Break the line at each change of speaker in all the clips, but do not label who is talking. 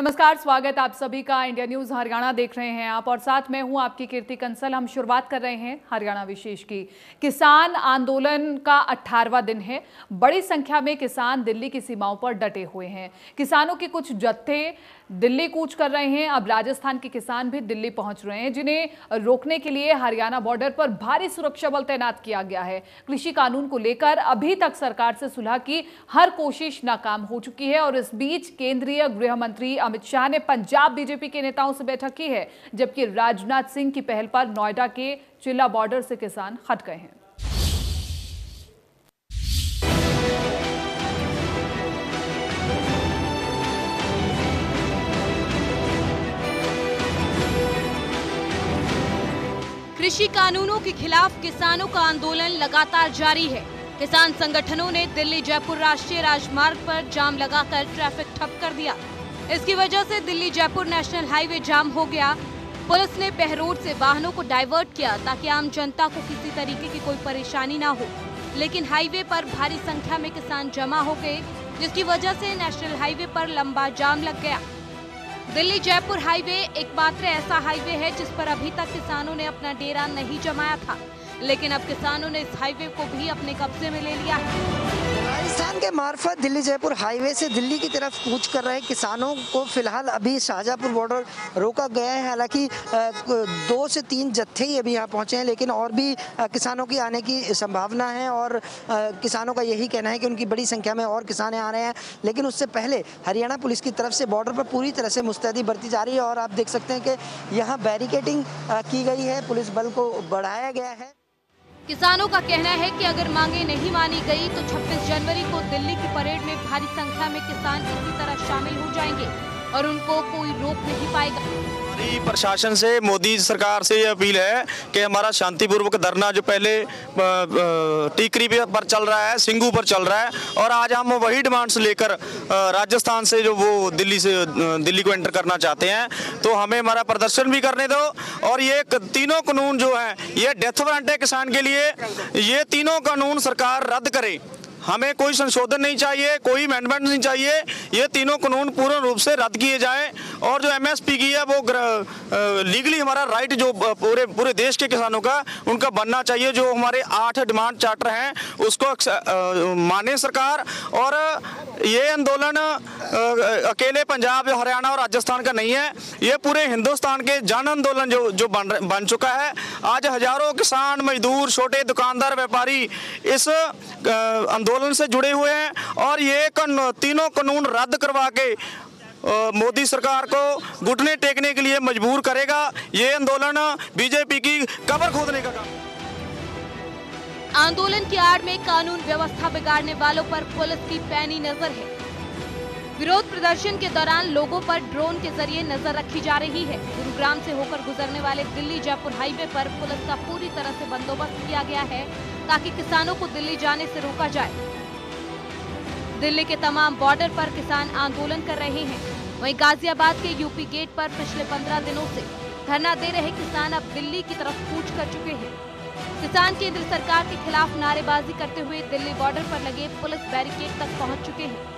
नमस्कार, स्वागत आप सभी का। इंडिया न्यूज हरियाणा देख रहे हैं आप और साथ में हूं आपकी कीर्ति कंसल। हम शुरुआत कर रहे हैं हरियाणा विशेष की। किसान आंदोलन का 18वां दिन है। बड़ी संख्या में किसान दिल्ली की सीमाओं पर डटे हुए हैं। किसानों के कुछ जत्थे दिल्ली कूच कर रहे हैं। अब राजस्थान के किसान भी दिल्ली पहुंच रहे हैं, जिन्हें रोकने के लिए हरियाणा बॉर्डर पर भारी सुरक्षा बल तैनात किया गया है। कृषि कानून को लेकर अभी तक सरकार से सुलह की हर कोशिश नाकाम हो चुकी है और इस बीच केंद्रीय गृह मंत्री अमित शाह ने पंजाब बीजेपी के नेताओं से बैठक की है, जबकि राजनाथ सिंह की पहल पर नोएडा के चिल्ला बॉर्डर से किसान हट गए हैं।
कृषि कानूनों के खिलाफ किसानों का आंदोलन लगातार जारी है। किसान संगठनों ने दिल्ली जयपुर राष्ट्रीय राजमार्ग पर जाम लगाकर ट्रैफिक ठप कर दिया। इसकी वजह से दिल्ली जयपुर नेशनल हाईवे जाम हो गया। पुलिस ने बहरोड से वाहनों को डाइवर्ट किया ताकि आम जनता को किसी तरीके की कोई परेशानी ना हो, लेकिन हाईवे पर भारी संख्या में किसान जमा हो गए, जिसकी वजह से नेशनल हाईवे पर लंबा जाम लग गया। दिल्ली जयपुर हाईवे एकमात्र ऐसा हाईवे है जिस पर अभी तक किसानों ने अपना डेरा नहीं जमाया था, लेकिन अब किसानों ने इस हाईवे को भी अपने कब्जे में ले लिया है।
राजस्थान के मार्फत दिल्ली जयपुर हाईवे से दिल्ली की तरफ कूच कर रहे किसानों को फिलहाल अभी शाहजहांपुर बॉर्डर रोका गया है। हालांकि 2 से 3 जत्थे ही अभी यहाँ पहुँचे हैं, लेकिन और भी किसानों की आने की संभावना है और किसानों का यही कहना है कि उनकी बड़ी संख्या में और किसान आ रहे हैं। लेकिन उससे पहले हरियाणा पुलिस की तरफ से बॉर्डर पर पूरी तरह से मुस्तैदी बरती जा रही है और आप देख सकते हैं कि यहाँ बैरिकेडिंग की गई है, पुलिस बल को बढ़ाया गया है।
किसानों का कहना है कि अगर मांगे नहीं मानी गई तो 26 जनवरी को दिल्ली की परेड में भारी संख्या में किसान इसी तरह शामिल हो जाएंगे और उनको कोई रोक नहीं पाएगा।
प्रशासन से, मोदी सरकार से ये अपील है कि हमारा शांतिपूर्वक धरना जो पहले टीकरी पर चल रहा है, सिंगू पर चल रहा है, और आज हम वही डिमांड्स लेकर राजस्थान से जो वो दिल्ली को एंटर करना चाहते हैं, तो हमें हमारा प्रदर्शन भी करने दो। और ये तीनों कानून जो है ये डेथ वारंट है किसान के लिए, ये तीनों कानून सरकार रद्द करे। हमें कोई संशोधन नहीं चाहिए, कोई अमेंडमेंट नहीं चाहिए, ये तीनों कानून पूर्ण रूप से रद्द किए जाएं। और जो एमएसपी की है वो लीगली हमारा राइट जो पूरे देश के किसानों का उनका बनना चाहिए। जो हमारे 8 डिमांड चार्टर हैं उसको माने सरकार। और ये आंदोलन अकेले पंजाब, हरियाणा और राजस्थान का नहीं है, ये पूरे हिंदुस्तान के जन आंदोलन जो बन चुका है। आज हजारों किसान, मजदूर, छोटे दुकानदार, व्यापारी इस आंदोलन से जुड़े हुए हैं और ये तीनों कानून रद्द करवा के मोदी सरकार को घुटने टेकने के लिए मजबूर करेगा। ये आंदोलन बीजेपी की कब्र खोदने का काम।
आंदोलन की आड़ में कानून व्यवस्था बिगाड़ने वालों पर पुलिस की पैनी नजर है। विरोध प्रदर्शन के दौरान लोगों पर ड्रोन के जरिए नजर रखी जा रही है। गुरुग्राम से होकर गुजरने वाले दिल्ली जयपुर हाईवे पर पुलिस का पूरी तरह से बंदोबस्त किया गया है ताकि किसानों को दिल्ली जाने से रोका जाए। दिल्ली के तमाम बॉर्डर पर किसान आंदोलन कर रहे हैं। वहीं गाजियाबाद के यूपी गेट पर पिछले 15 दिनों से धरना दे रहे किसान अब दिल्ली की तरफ कूच कर चुके हैं। किसान केंद्र सरकार के खिलाफ नारेबाजी करते हुए दिल्ली बॉर्डर पर लगे पुलिस बैरिकेड तक पहुंच चुके हैं।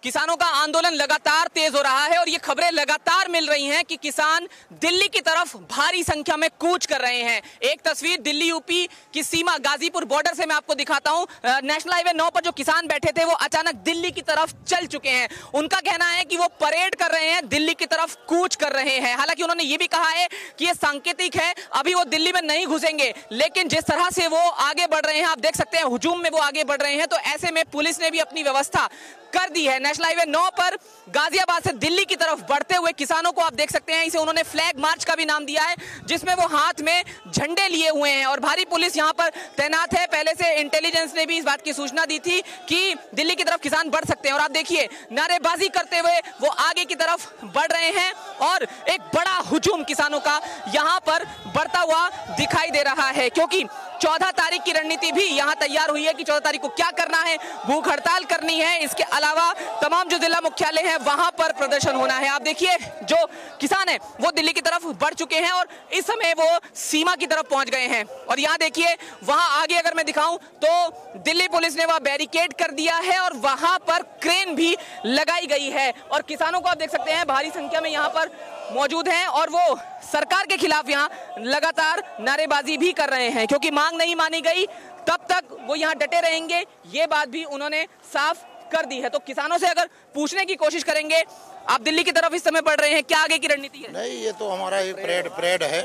किसानों का आंदोलन लगातार तेज हो रहा है और ये खबरें लगातार मिल रही हैं कि किसान दिल्ली की तरफ भारी संख्या में कूच कर रहे हैं। एक तस्वीर दिल्ली यूपी की सीमा गाजीपुर बॉर्डर से मैं आपको दिखाता हूं। नेशनल हाईवे 9 पर जो किसान बैठे थे वो अचानक दिल्ली की तरफ चल चुके हैं। उनका कहना है कि वो परेड कर रहे हैं, दिल्ली की तरफ कूच कर रहे हैं। हालांकि उन्होंने ये भी कहा है कि ये सांकेतिक है, अभी वो दिल्ली में नहीं घुसेंगे, लेकिन जिस तरह से वो आगे बढ़ रहे हैं, आप देख सकते हैं हुजूम में वो आगे बढ़ रहे हैं, तो ऐसे में पुलिस ने भी अपनी व्यवस्था कर दी है। नेशनल हाईवे 9 पर गाजियाबाद से दिल्ली की तरफ बढ़ते हुए किसानों को आप देख सकते हैं, इसे उन्होंने फ्लैग मार्च का भी नाम दिया है, जिसमें वो हाथ में झंडे लिए हुए हैं और भारी पुलिस यहां पर तैनात है। पहले से इंटेलिजेंस ने भी इस बात की सूचना दी थी कि दिल्ली की तरफ किसान बढ़ सकते हैं और आप देखिए नारेबाजी करते हुए वो आगे की तरफ बढ़ रहे हैं और एक बड़ा हुजूम किसानों का यहां पर बढ़ता हुआ दिखाई दे रहा है, क्योंकि 14 तारीख की रणनीति भी यहाँ तैयार हुई है कि 14 तारीख को क्या करना है, भूख हड़ताल करनी है। इसके अलावा तमाम जो जिला मुख्यालय है वहां पर प्रदर्शन होना है। आप देखिए जो किसान है वो दिल्ली की तरफ बढ़ चुके हैं और इस समय वो सीमा की तरफ पहुंच गए हैं। और यहाँ देखिए वहां आगे अगर मैं दिखाऊं तो दिल्ली पुलिस ने वह बैरिकेड कर दिया है और वहां पर क्रेन भी लगाई गई है। और किसानों को आप देख सकते हैं भारी संख्या में यहाँ पर मौजूद हैं और वो सरकार के खिलाफ यहाँ लगातार नारेबाजी भी कर रहे हैं, क्योंकि मांग नहीं मानी गई तब तक वो यहाँ डटे रहेंगे, ये बात भी उन्होंने साफ कर दी है। तो किसानों से अगर पूछने की कोशिश करेंगे, आप दिल्ली की तरफ इस समय बढ़ रहे हैं, क्या आगे की रणनीति है?
नहीं, ये तो हमारा एक परेड है।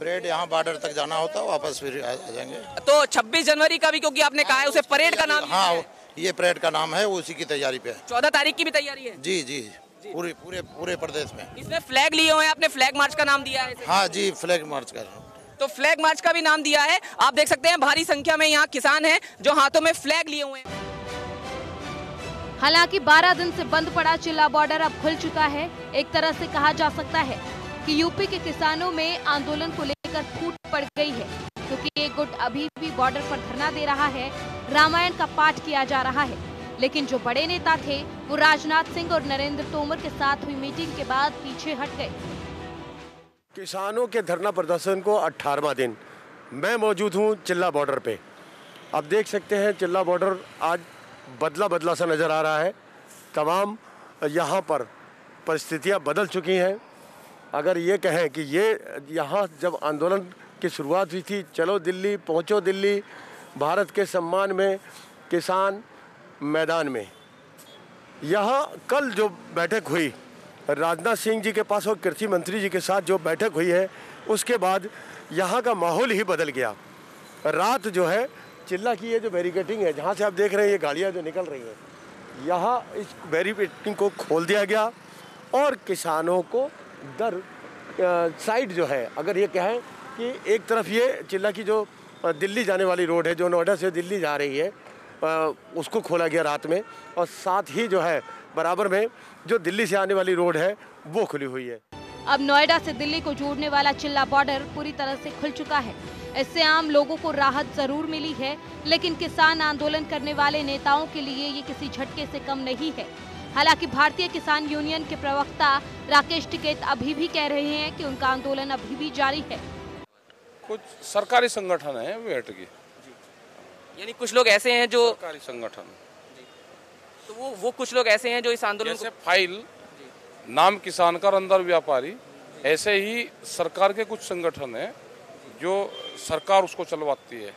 परेड यहाँ बॉर्डर तक जाना होता है, वापस फिर आ जाएंगे।
तो 26 जनवरी का भी, क्योंकि आपने कहा है उसे परेड का नाम,
हाँ ये परेड का नाम है, उसी की तैयारी पे है।
14 तारीख की भी तैयारी है?
जी जी, पूरे प्रदेश में।
इसमें फ्लैग लिए हुए हैं, आपने फ्लैग मार्च का नाम दिया है?
हाँ जी, फ्लैग मार्च का।
तो फ्लैग मार्च का भी नाम दिया है। आप देख सकते हैं भारी संख्या में यहाँ किसान हैं जो हाथों में फ्लैग लिए हुए हैं।
हालांकि 12 दिन से बंद पड़ा चिल्ला बॉर्डर अब खुल चुका है। एक तरह से कहा जा सकता है कि यूपी के किसानों में आंदोलन को लेकर फूट पड़ गई है, क्योंकि एक गुट अभी भी बॉर्डर पर धरना दे रहा है, रामायण का पाठ किया जा रहा है। लेकिन जो बड़े नेता थे वो राजनाथ सिंह और नरेंद्र तोमर के साथ हुई मीटिंग के बाद पीछे हट गए।
किसानों के धरना प्रदर्शन को 18वां दिन मैं मौजूद हूं चिल्ला बॉर्डर पे। अब देख सकते हैं चिल्ला बॉर्डर आज बदला सा नज़र आ रहा है। तमाम यहाँ पर परिस्थितियाँ बदल चुकी हैं। अगर ये कहें कि ये यहाँ जब आंदोलन की शुरुआत हुई थी, चलो दिल्ली, पहुँचो दिल्ली, भारत के सम्मान में किसान मैदान में, यहाँ कल जो बैठक हुई राजनाथ सिंह जी के पास और कृषि मंत्री जी के साथ जो बैठक हुई है, उसके बाद यहाँ का माहौल ही बदल गया। रात जो है चिल्ला की ये जो बैरिकेटिंग है, जहाँ से आप देख रहे हैं ये गाड़ियाँ जो निकल रही हैं, यहाँ इस बैरिकेटिंग को खोल दिया गया और किसानों को दर साइड जो है, अगर ये कहें कि एक तरफ ये चिल्ला की जो दिल्ली जाने वाली रोड है, जो नोएडा से दिल्ली जा रही है, उसको खोला गया रात में, और साथ ही जो है बराबर में जो दिल्ली से आने वाली रोड है वो खुली हुई है।
अब नोएडा से दिल्ली को जोड़ने वाला चिल्ला बॉर्डर पूरी तरह से खुल चुका है। इससे आम लोगों को राहत जरूर मिली है, लेकिन किसान आंदोलन करने वाले नेताओं के लिए ये किसी झटके से कम नहीं है। हालांकि भारतीय किसान यूनियन के प्रवक्ता राकेश टिकैत अभी भी कह रहे हैं कि उनका आंदोलन अभी भी जारी है।
कुछ सरकारी संगठन है वे हट गए,
यानी कुछ लोग ऐसे हैं जो
सरकारी संगठन,
तो वो कुछ लोग ऐसे हैं जो इस आंदोलन
जैसे फाइल नाम किसान का अंदर व्यापारी, ऐसे ही सरकार के कुछ संगठन हैं जो सरकार उसको चलवाती है,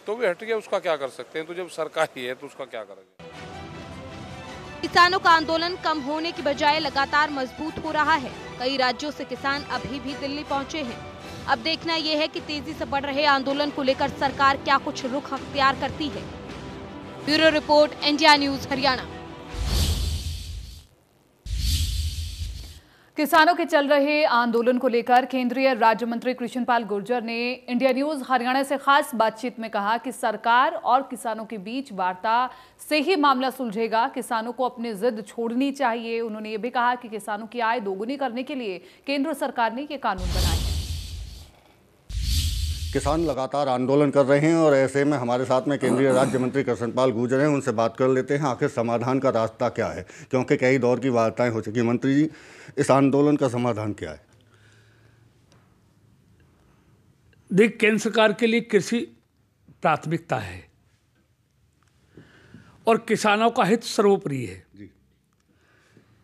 तो वे हट गए, उसका क्या कर सकते हैं? तो जब सरकार ही है तो उसका क्या करेंगे?
किसानों का आंदोलन कम होने की बजाय लगातार मजबूत हो रहा है। कई राज्यों से किसान अभी भी दिल्ली पहुंचे हैं। अब देखना यह है कि तेजी से बढ़ रहे आंदोलन को लेकर सरकार क्या कुछ रुख अख्तियार करती है। Bureau report, India news Haryana.
किसानों के चल रहे आंदोलन को लेकर केंद्रीय राज्य मंत्री कृष्णपाल गुर्जर ने इंडिया न्यूज हरियाणा से खास बातचीत में कहा कि सरकार और किसानों के बीच वार्ता से ही मामला सुलझेगा। किसानों को अपनी जिद छोड़नी चाहिए। उन्होंने ये भी कहा कि किसानों की आय दोगुनी करने के लिए केंद्र सरकार ने ये कानून बनाए हैं।
किसान लगातार आंदोलन कर रहे हैं और ऐसे में हमारे साथ में केंद्रीय राज्य मंत्री कृष्णपाल गुर्जर हैं। उनसे बात कर लेते हैं आखिर समाधान का रास्ता क्या है, क्योंकि कई दौर की वार्ताएं हो चुकी। मंत्री जी, इस आंदोलन का समाधान क्या है?
देख, केंद्र सरकार के लिए कृषि प्राथमिकता है और किसानों का हित सर्वोपरि है जी।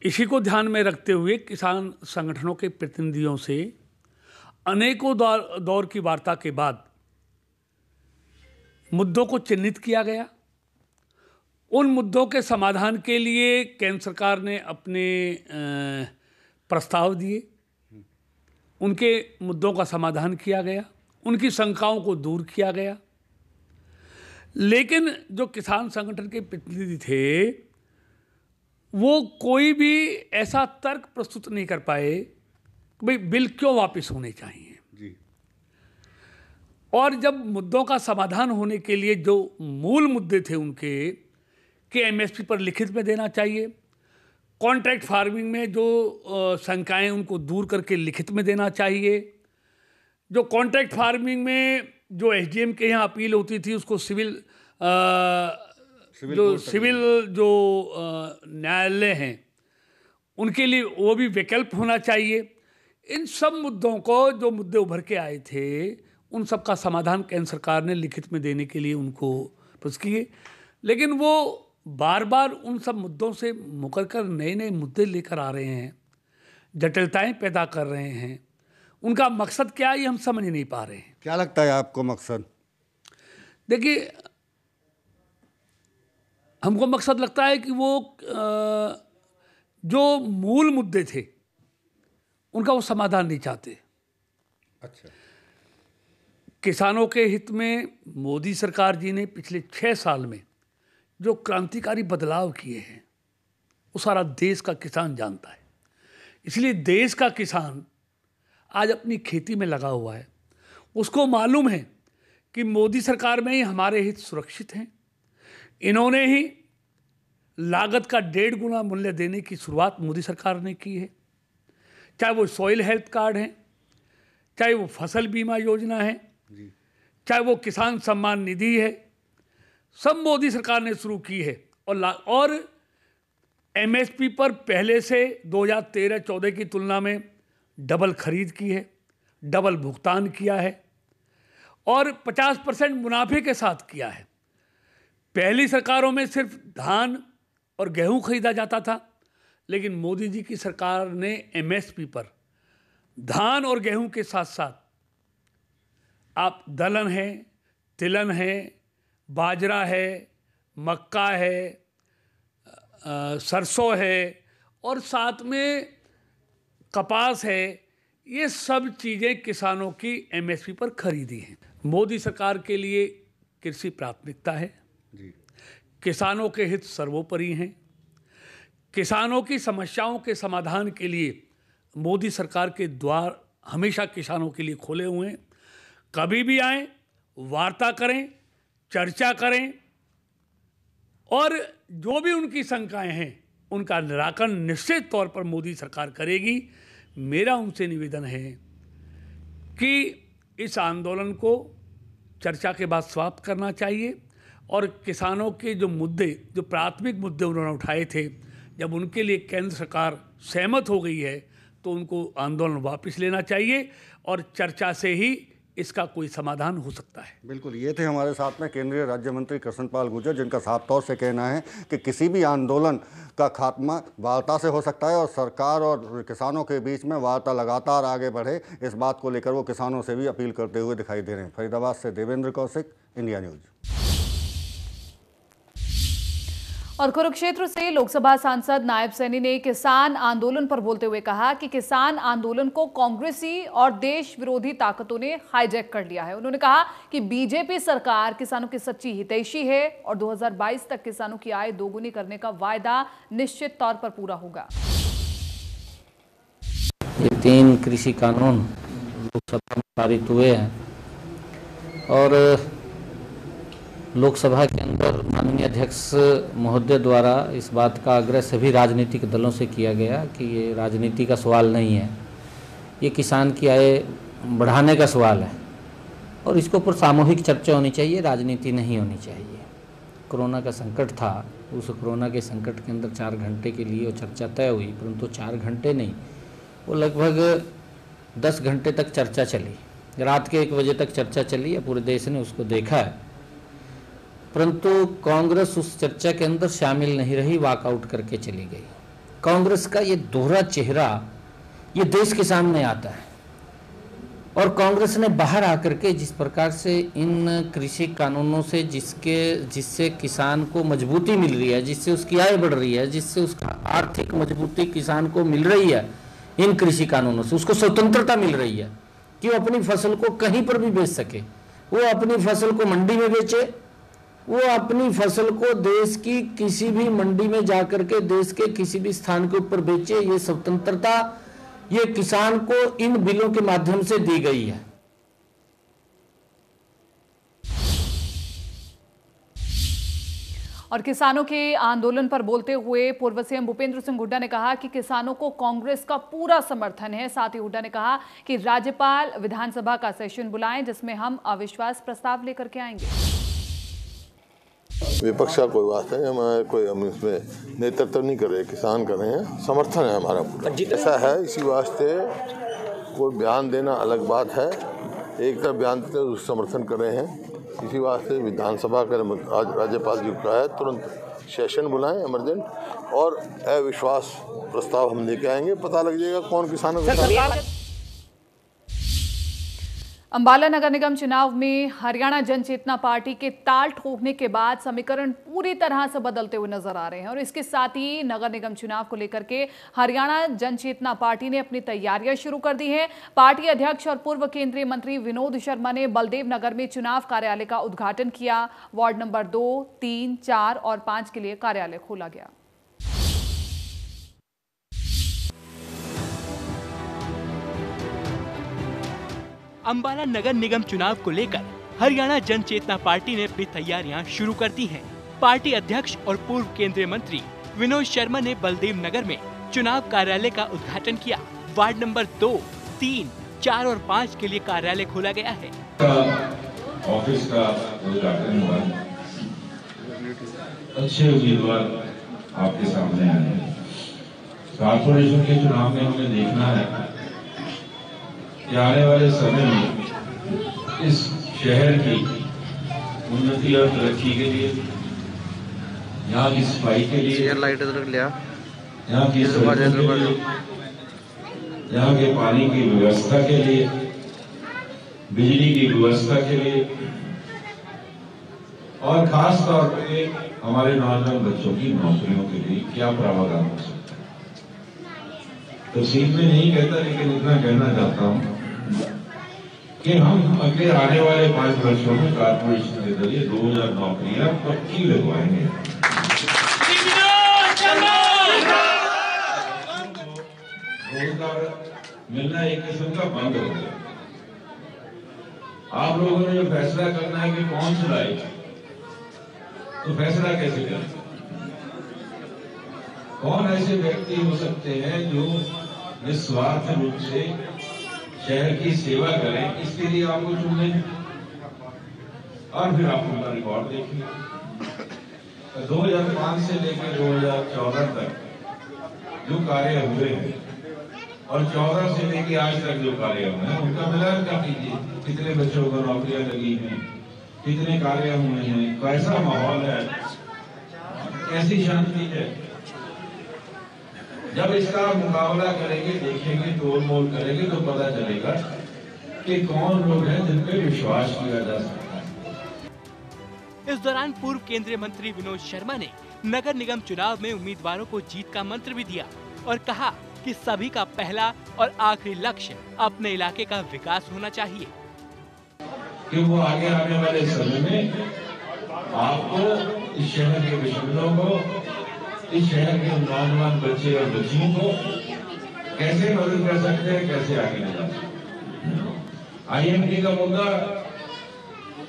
इसी को ध्यान में रखते हुए किसान संगठनों के प्रतिनिधियों से अनेकों दौर की वार्ता के बाद मुद्दों को चिन्हित किया गया। उन मुद्दों के समाधान के लिए केंद्र सरकार ने अपने प्रस्ताव दिए, उनके मुद्दों का समाधान किया गया, उनकी शंकाओं को दूर किया गया। लेकिन जो किसान संगठन के प्रतिनिधि थे वो कोई भी ऐसा तर्क प्रस्तुत नहीं कर पाए कि भाई बिल क्यों वापस होने चाहिए जी। और जब मुद्दों का समाधान होने के लिए जो मूल मुद्दे थे उनके कि एमएसपी पर लिखित में देना चाहिए, कॉन्ट्रैक्ट फार्मिंग में जो शंकाएं उनको दूर करके लिखित में देना चाहिए, जो कॉन्ट्रैक्ट फार्मिंग में जो एसडीएम के यहाँ अपील होती थी उसको सिविल जो न्यायालय हैं उनके लिए वो भी विकल्प होना चाहिए। इन सब मुद्दों को, जो मुद्दे उभर के आए थे, उन सब का समाधान केंद्र सरकार ने लिखित में देने के लिए उनको प्रयास किए, लेकिन वो बार बार उन सब मुद्दों से मुकर कर नए नए मुद्दे लेकर आ रहे हैं, जटिलताएं पैदा कर रहे हैं। उनका मकसद क्या है ये हम समझ नहीं पा रहे हैं।
क्या लगता है आपको मकसद?
देखिए, हमको मकसद लगता है कि वो जो मूल मुद्दे थे उनका वो समाधान नहीं चाहते।
अच्छा।
किसानों के हित में मोदी सरकार जी ने पिछले 6 साल में जो क्रांतिकारी बदलाव किए हैं वो सारा देश का किसान जानता है। इसलिए देश का किसान आज अपनी खेती में लगा हुआ है। उसको मालूम है कि मोदी सरकार में ही हमारे हित सुरक्षित हैं। इन्होंने ही लागत का 1.5 गुना मूल्य देने की शुरुआत मोदी सरकार ने की है। चाहे वो सॉइल हेल्थ कार्ड है, चाहे वो फसल बीमा योजना है, चाहे वो किसान सम्मान निधि है, सब मोदी सरकार ने शुरू की है। और एमएसपी पर पहले से 2013-14 की तुलना में डबल खरीद की है, डबल भुगतान किया है और 50% मुनाफे के साथ किया है। पहली सरकारों में सिर्फ धान और गेहूं खरीदा जाता था, लेकिन मोदी जी की सरकार ने एमएसपी पर धान और गेहूं के साथ साथ आप दलहन है, तिलहन है, बाजरा है, मक्का है, सरसों है और साथ में कपास है, ये सब चीज़ें किसानों की एमएसपी पर खरीदी हैं। मोदी सरकार के लिए कृषि प्राथमिकता है। किसानों के हित सर्वोपरि हैं। किसानों की समस्याओं के समाधान के लिए मोदी सरकार के द्वार हमेशा किसानों के लिए खोले हुए हैं। कभी भी आएं, वार्ता करें, चर्चा करें और जो भी उनकी शंकाएं हैं उनका निराकरण निश्चित तौर पर मोदी सरकार करेगी। मेरा उनसे निवेदन है कि इस आंदोलन को चर्चा के बाद समाप्त करना चाहिए और किसानों के जो मुद्दे, जो प्राथमिक मुद्दे उन्होंने उठाए थे, जब उनके लिए केंद्र सरकार सहमत हो गई है तो उनको आंदोलन वापस लेना चाहिए और चर्चा से ही इसका कोई समाधान हो सकता है।
बिल्कुल, ये थे हमारे साथ में केंद्रीय राज्य मंत्री कृष्णपाल गुर्जर, जिनका साफ तौर से कहना है कि किसी भी आंदोलन का खात्मा वार्ता से हो सकता है और सरकार और किसानों के बीच में वार्ता लगातार आगे बढ़े, इस बात को लेकर वो किसानों से भी अपील करते हुए दिखाई दे रहे हैं। फरीदाबाद से देवेंद्र कौशिक, इंडिया न्यूज।
और कुरुक्षेत्र से लोकसभा सांसद नायब सैनी ने किसान आंदोलन पर बोलते हुए कहा कि किसान आंदोलन को कांग्रेसी और देश विरोधी ताकतों ने हाईजैक कर लिया है। उन्होंने कहा कि बीजेपी सरकार किसानों की सच्ची हितैषी है और 2022 तक किसानों की आय दोगुनी करने का वायदा निश्चित तौर पर पूरा होगा।
ये 3 कृषि कानून लोकसभा में पारित हुए हैं और लोकसभा के अंदर माननीय अध्यक्ष महोदय द्वारा इस बात का आग्रह सभी राजनीतिक दलों से किया गया कि ये राजनीति का सवाल नहीं है, ये किसान की आय बढ़ाने का सवाल है और इसके ऊपर सामूहिक चर्चा होनी चाहिए, राजनीति नहीं होनी चाहिए। कोरोना का संकट था, उस कोरोना के संकट के अंदर 4 घंटे के लिए वो चर्चा तय हुई, परंतु 4 घंटे नहीं, वो लगभग 10 घंटे तक चर्चा चली। रात के 1 बजे तक चर्चा चली है, पूरे देश ने उसको देखा है, परंतु कांग्रेस उस चर्चा के अंदर शामिल नहीं रही, वॉकआउट करके चली गई। कांग्रेस का ये दोहरा चेहरा ये देश के सामने आता है और कांग्रेस ने बाहर आकर के जिस प्रकार से इन कृषि कानूनों से जिससे किसान को मजबूती मिल रही है, जिससे उसकी आय बढ़ रही है, जिससे उसका आर्थिक मजबूती किसान को मिल रही है, इन कृषि कानूनों से उसको स्वतंत्रता मिल रही है कि वो अपनी फसल को कहीं पर भी बेच सके, वो अपनी फसल को मंडी में बेचे, वो अपनी फसल को देश की किसी भी मंडी में जाकर के देश के किसी भी स्थान के ऊपर बेचे। ये स्वतंत्रता ये किसान को इन बिलों के माध्यम से दी गई है।
और किसानों के आंदोलन पर बोलते हुए पूर्व सीएम भूपेंद्र सिंह हुड्डा ने कहा कि किसानों को कांग्रेस का पूरा समर्थन है। साथ ही हुड्डा ने कहा कि राज्यपाल विधानसभा का सेशन बुलाएं जिसमें हम अविश्वास प्रस्ताव लेकर के आएंगे।
विपक्ष का कोई बात नहीं, हम इसमें नेतृत्व नहीं कर रहे, किसान कर रहे हैं, समर्थन है हमारा पूरा। ऐसा है, इसी वास्ते कोई बयान देना अलग बात है, एक तरफ बयान देते हैं समर्थन कर रहे हैं। इसी वास्ते विधानसभा का राज्यपाल जी का है, तुरंत सेशन बुलाएं इमरजेंट और अविश्वास प्रस्ताव हम लेके आएंगे, पता लग जाएगा कौन किसानों के साथ।
अंबाला नगर निगम चुनाव में हरियाणा जन चेतना पार्टी के ताल ठोकने के बाद समीकरण पूरी तरह से बदलते हुए नजर आ रहे हैं और इसके साथ ही नगर निगम चुनाव को लेकर के हरियाणा जन चेतना पार्टी ने अपनी तैयारियां शुरू कर दी हैं। पार्टी अध्यक्ष और पूर्व केंद्रीय मंत्री विनोद शर्मा ने बलदेव नगर में चुनाव कार्यालय का उद्घाटन किया। वार्ड नंबर 2, 3, 4 और 5 के लिए कार्यालय खोला गया।
अंबाला नगर निगम चुनाव को लेकर हरियाणा जन चेतना पार्टी ने अपनी तैयारियां शुरू कर दी हैं। पार्टी अध्यक्ष और पूर्व केंद्रीय मंत्री विनोद शर्मा ने बलदेव नगर में चुनाव कार्यालय का उद्घाटन किया। वार्ड नंबर 2, 3, 4 और 5 के लिए कार्यालय खोला गया है।
ऑफिस का उद्घाटन हुआ, अच्छे उम्मीदवार आपके सामने आए हैं। कारपोरेशन के चुनाव में हमें देखना है कि आने वाले समय में इस शहर की उन्नति और तरक्की के लिए, यहाँ की सफाई के लिए, यहाँ की सड़कों के लिए, यहाँ के पानी की व्यवस्था के लिए, बिजली की व्यवस्था के लिए और खास तौर पे हमारे नौजवान बच्चों की नौकरियों के लिए क्या प्रावधान हो सकता है। तफसील में नहीं कहता, लेकिन इतना कहना चाहता हूँ कि हम अगले आने वाले 5 वर्षों में कारपोरेशन के जरिए 2000 नौकरियां पक्की लगवाएंगे। रोजगार मिलना एक किस्म का बंद हो गया। आप लोगों ने जो फैसला करना है कि कौन चलाएगा, तो फैसला कैसे करें? कौन ऐसे व्यक्ति हो सकते हैं जो निस्वार्थ रूप से शहर की सेवा करें, इसके लिए आपको चुनने और फिर आप उनका रिकॉर्ड देखिए। 2005 से लेकर 2014 तक जो कार्य हुए हैं और 14 से लेकर आज तक जो कार्य हुए हैं उनका मिलान कर कीजिए। कितने बच्चों को नौकरियां लगी हैं, कितने कार्य हुए हैं, कैसा माहौल है, कैसी शांति है। जब इसका मुकाबला करेंगे, देखेंगे, तोड़ मोल करेंगे तो पता चलेगा कि कौन लोग हैं जिन पे विश्वास किया जा सकता है।
इस दौरान पूर्व केंद्रीय मंत्री विनोद शर्मा ने नगर निगम चुनाव में उम्मीदवारों को जीत का मंत्र भी दिया और कहा कि सभी का पहला और आखिरी लक्ष्य अपने इलाके का विकास होना चाहिए।
कि वो आगे आने वाले समय में आपको, इस शहर के विश्वविद्यालयों को, इस शहर के नौजवान बच्चे और बच्चियों को कैसे मदद कर सकते हैं, कैसे आगे ले जा सकते हैं। IMT का मुद्दा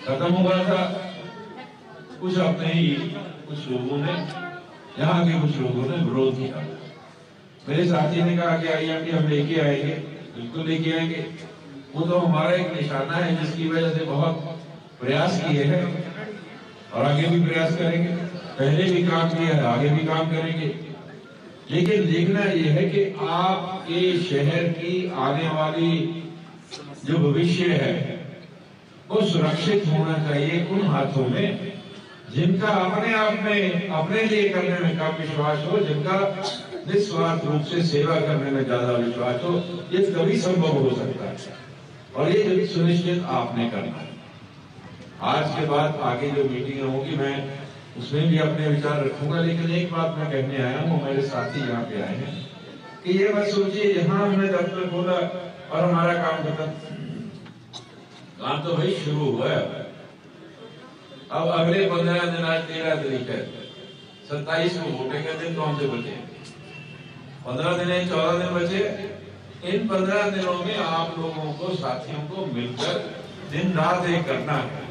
खत्म हुआ था, कुछ अपने ही कुछ लोगों ने, यहाँ के कुछ लोगों ने विरोध किया। मेरे साथी ने कहा कि IMT हम लेके आएंगे, बिल्कुल लेके आएंगे। वो तो हमारा एक निशाना है जिसकी वजह से बहुत प्रयास किए हैं और आगे भी प्रयास करेंगे। पहले भी काम किया है, आगे भी काम करेंगे। लेकिन देखना यह है कि आपके शहर की आने वाली जो भविष्य है वो सुरक्षित होना चाहिए उन हाथों में जिनका अपने आप में, अपने लिए करने में कम विश्वास हो, जिनका निस्वार्थ रूप से सेवा करने में ज्यादा विश्वास हो। ये तभी संभव हो सकता है और ये सुनिश्चित आपने करना है। आज के बाद आगे जो मीटिंग होगी मैं उसमें भी अपने विचार रखूंगा, लेकिन एक बात मैं कहने आया हूँ, मेरे साथी यहाँ पे आए हैं, कि ये मत सोचिए यहाँ हमने दफ्तर खोला और हमारा काम खत्म। काम तो भाई शुरू हुआ है। अब अगले 15 दिन, आज 13 तारीख है, 27 को वोटिंग के दिन कौन से बचे? 15 दिन, 14 दिन बचे। इन 15 दिनों में आप लोगों को, साथियों को मिलकर दिन रात एक करना है।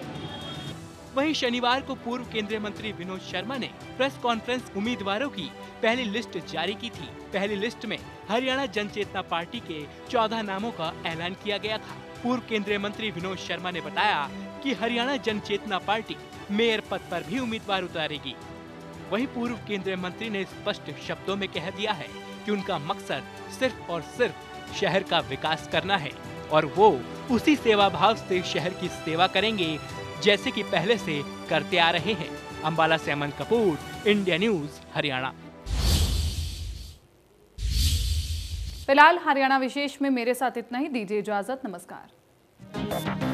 वहीं शनिवार को पूर्व केंद्रीय मंत्री विनोद शर्मा ने प्रेस कॉन्फ्रेंस उम्मीदवारों की पहली लिस्ट जारी की थी। पहली लिस्ट में हरियाणा जनचेतना पार्टी के 14 नामों का ऐलान किया गया था। पूर्व केंद्रीय मंत्री विनोद शर्मा ने बताया कि हरियाणा जनचेतना पार्टी मेयर पद पर भी उम्मीदवार उतारेगी। वहीं पूर्व केंद्रीय मंत्री ने स्पष्ट शब्दों में कह दिया है कि उनका मकसद सिर्फ और सिर्फ शहर का विकास करना है और वो उसी सेवा भाव से शहर की सेवा करेंगे जैसे कि पहले से करते आ रहे हैं। अंबाला से अमन कपूर, इंडिया न्यूज, हरियाणा।
फिलहाल हरियाणा विशेष में मेरे साथ इतना ही। दीजिए इजाजत, नमस्कार।